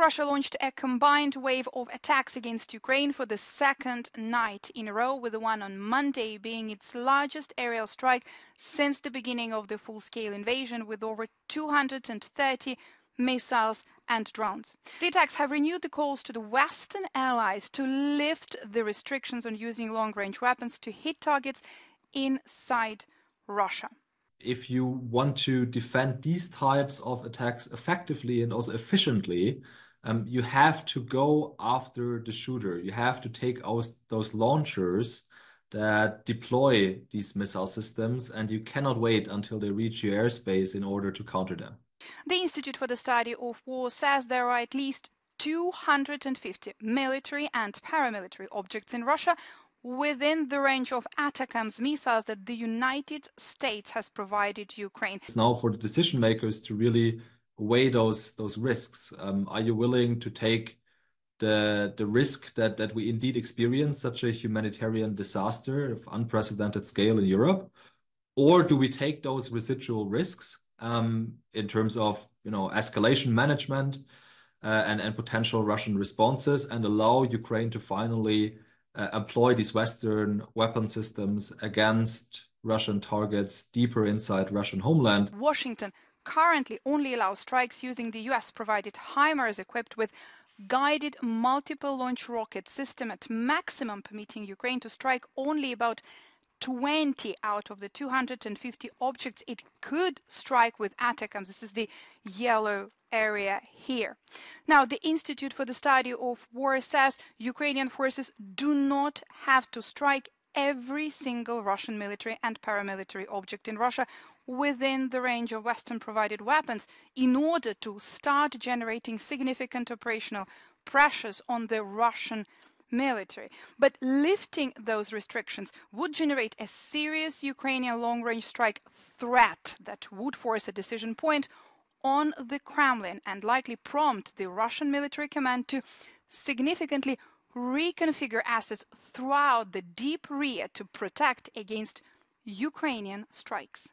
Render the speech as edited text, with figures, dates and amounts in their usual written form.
Russia launched a combined wave of attacks against Ukraine for the second night in a row, with the one on Monday being its largest aerial strike since the beginning of the full-scale invasion, with over 230 missiles and drones. The attacks have renewed the calls to the Western allies to lift the restrictions on using long-range weapons to hit targets inside Russia. If you want to defend these types of attacks effectively and also efficiently, you have to go after the shooter. You have to take those launchers that deploy these missile systems, and you cannot wait until they reach your airspace in order to counter them. The Institute for the Study of War says there are at least 250 military and paramilitary objects in Russia within the range of ATACMS missiles that the United States has provided Ukraine. It's now for the decision makers to really weigh those risks. Are you willing to take the risk that we indeed experience such a humanitarian disaster of unprecedented scale in Europe? Or do we take those residual risks in terms of escalation management and potential Russian responses, and allow Ukraine to finally employ these Western weapon systems against Russian targets deeper inside Russian homeland? Washington currently only allows strikes using the US-provided HIMARS equipped with guided multiple launch rocket system, at maximum permitting Ukraine to strike only about 20 out of the 250 objects it could strike with ATACMS. This is the yellow area here. Now, the Institute for the Study of War says Ukrainian forces do not have to strike every single Russian military and paramilitary object in Russia within the range of Western-provided weapons in order to start generating significant operational pressures on the Russian military. But lifting those restrictions would generate a serious Ukrainian long-range strike threat that would force a decision point on the Kremlin and likely prompt the Russian military command to significantly reconfigure assets throughout the deep rear to protect against Ukrainian strikes.